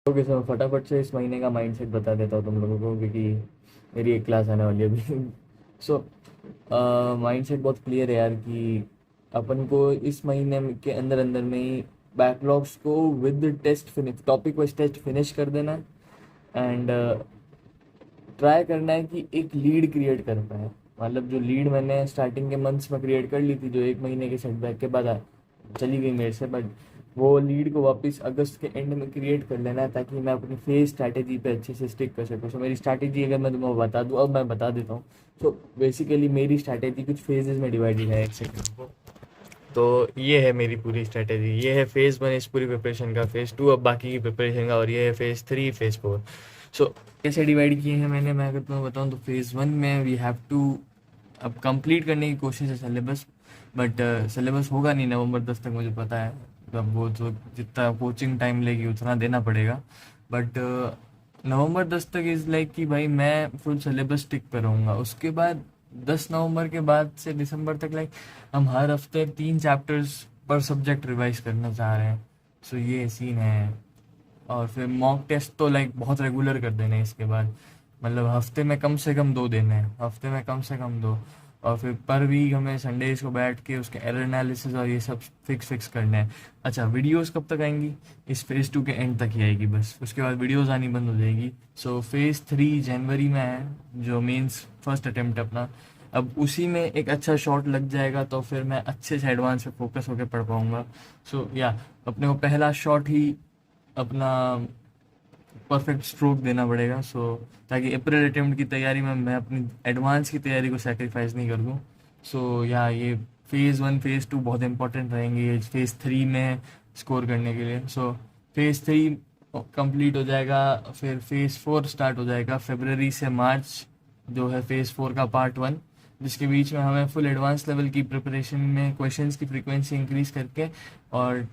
Okay sir, फटाफट से इस महीने का माइंडसेट बता देता हूँ तुम लोगों को, क्योंकि मेरी एक क्लास आने वाली है अभी। सो माइंडसेट बहुत क्लियर है यार कि अपन को इस महीने के अंदर अंदर में ही बैकलॉग्स को with test finish, topic wise test finish कर देना है। एंड ट्राई करना है कि एक लीड क्रिएट कर पाए। मतलब जो लीड मैंने स्टार्टिंग के मंथ्स में क्रिएट कर ली थी, जो एक महीने के सेटबैक के बाद चली गई मेरे से, बट वो लीड को वापस अगस्त के एंड में क्रिएट कर लेना है, ताकि मैं अपनी फेज स्ट्रैटेजी पे अच्छे से स्टिक कर सकूँ। सो मेरी स्ट्रैटेजी अगर मैं तुम्हें बता दूँ, अब मैं बता देता हूँ। सो बेसिकली मेरी स्ट्रैटेजी कुछ फेजेस में डिवाइडेड है, एक सेकंड को। तो ये है मेरी पूरी स्ट्रैटेजी, ये है फेज़ 1 इस पूरी प्रिपरेशन का, फेज़ 2 अब बाकी की प्रिपरेशन का, और ये है फेज़ 3 फेज़ 4। सो कैसे डिवाइड किए हैं मैंने, मैं अगर तुम्हें बताऊँ तो फेज़ 1 में वी हैव टू अब कंप्लीट करने की कोशिश है सिलेबस, बट सिलेबस होगा नहीं नवंबर 10 तक, मुझे पता है। तब वो तो जितना कोचिंग टाइम लेगी उतना देना पड़ेगा, बट नवंबर 10 तक इज़ लाइक कि भाई मैं फुल सिलेबस टिक करूँगा। उसके बाद 10 नवंबर के बाद से दिसंबर तक लाइक हम हर हफ्ते 3 चैप्टर्स पर सब्जेक्ट रिवाइज करना चाह रहे हैं। सो ये सीन है। और फिर मॉक टेस्ट तो लाइक बहुत रेगुलर कर देने हैं इसके बाद, मतलब हफ्ते में कम से कम 2 देने हैं, हफ्ते में कम से कम 2। और फिर पर वीक हमें संडेज को बैठ के उसके एरर एनालिसिस और ये सब फिक्स करने हैं। अच्छा, वीडियोस कब तक आएंगी? इस फेज़ 2 के एंड तक ही आएगी बस, उसके बाद वीडियोस आनी बंद हो जाएगी। सो फेज़ 3 जनवरी में है, जो मीन्स फर्स्ट अटेम्प्ट अपना। अब उसी में एक अच्छा शॉट लग जाएगा तो फिर मैं अच्छे से एडवांस पे फोकस होकर पढ़ पाऊँगा। सो या अपने को पहला शॉट ही अपना परफेक्ट स्ट्रोक देना पड़ेगा। सो ताकि अप्रैल अटेम्प्ट की तैयारी में मैं अपनी एडवांस की तैयारी को सेक्रीफाइस नहीं कर दूँ। सो या ये फेज़ 1 फेज़ 2 बहुत इंपॉर्टेंट रहेंगे ये फेज़ 3 में स्कोर करने के लिए। सो फेज़ 3 कंप्लीट हो जाएगा, फिर फेज़ 4 स्टार्ट हो जाएगा फरवरी से मार्च, जो है फेज़ 4 का पार्ट 1, जिसके बीच में हमें फुल एडवांस लेवल की प्रिपरेशन में क्वेश्चंस की फ्रीक्वेंसी इंक्रीज करके और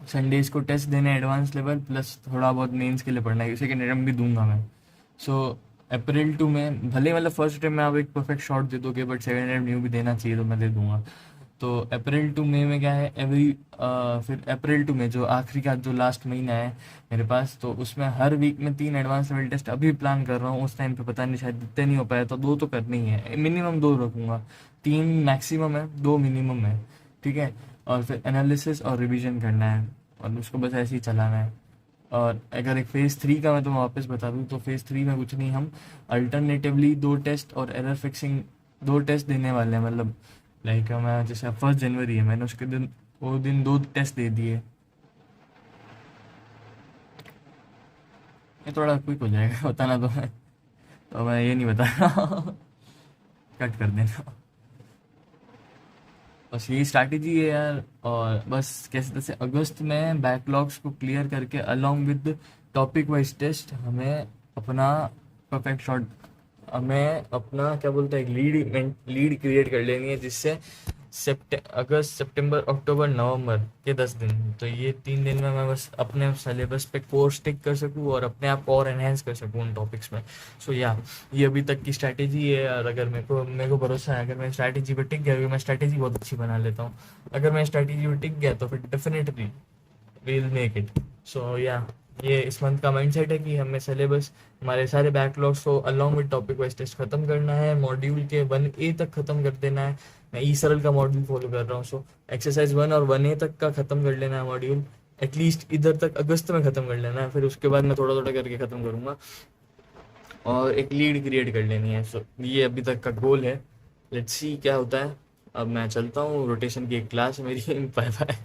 संडेज को टेस्ट देने एडवांस लेवल, प्लस थोड़ा बहुत मेंस के लिए पढ़ना है, सेकेंड अटेम्प्ट भी दूंगा मैं। सो अप्रैल 2 में भले मतलब फर्स्ट अटेम्प्ट में आप एक परफेक्ट शॉट दे दोगे, बट सेकेंड अटेम्प्ट न्यू भी देना चाहिए तो मैं दे दूंगा। तो अप्रैल 2 में क्या है, फिर अप्रैल 2 में जो आखिरी का जो लास्ट महीना है मेरे पास, तो उसमें हर वीक में 3 एडवांस लेवल टेस्ट अभी प्लान कर रहा हूँ। उस टाइम पे पता नहीं शायद इतने नहीं हो पाया, तो 2 तो करनी ही है, मिनिमम 2 रखूँगा। 3 मैक्सिमम है, 2 मिनिमम है, ठीक है। और फिर एनालिसिस और रिवीजन करना है, और उसको बस ऐसे ही चलाना है। और अगर एक फेज़ 3 का मैं तुम्हें वापस बता दूँ, तो फेज़ 3 में कुछ नहीं, हम अल्टरनेटिवली 2 टेस्ट और एरर फिक्सिंग 2 टेस्ट देने वाले हैं। मतलब लाइक मैं जैसे 1 जनवरी है, मैंने उसके दिन वो दिन 2 टेस्ट दे दिए। ये थोड़ा क्विक हो जाएगा बताना तो मैं ये नहीं बता रहा। कट कर देना। बस यही स्ट्रैटेजी है यार। और बस कैसे तैसे अगस्त में बैकलॉग्स को क्लियर करके along with topic wise test हमें अपना परफेक्ट शॉट, हमें अपना क्या बोलते हैं, एक लीड क्रिएट कर लेनी है, जिससे अगस्त सितंबर अक्टूबर नवंबर के 10 दिन, तो ये 3 दिन में मैं बस अपने सिलेबस पे कोर्स टिक कर सकूँ और अपने आप को और एनहेंस कर सकूँ उन टॉपिक्स में। सो या ये अभी तक की स्ट्रैटेजी है। और अगर मेरे को भरोसा है, अगर मैं स्ट्रैटेजी पे टिक गया, क्योंकि मैं स्ट्रैटेजी बहुत अच्छी बना लेता हूँ, अगर मैं स्ट्रैटेजी पे टिक गया तो फिर डेफिनेटली विल मेक इट। सो या ये इस मंथ का माइंडसेट है कि हमें सिलेबस, हमारे सारे बैकलॉग्स को along with topic wise test खत्म करना है, मॉड्यूल के 1A तक खत्म कर देना है। मैं ई सरल का मॉड्यूल फॉलो कर रहा हूँ, सो एक्सरसाइज 1 और 1A तक का खत्म कर लेना है मॉड्यूल, एटलीस्ट इधर तक अगस्त में खत्म कर लेना है। फिर उसके बाद मैं थोड़ा थोड़ा करके खत्म करूँगा और एक लीड क्रिएट कर लेनी है। सो ये अभी तक का गोल है, लेट्स सी क्या होता है। अब मैं चलता हूँ, रोटेशन की एक क्लास है मेरी। Bye bye.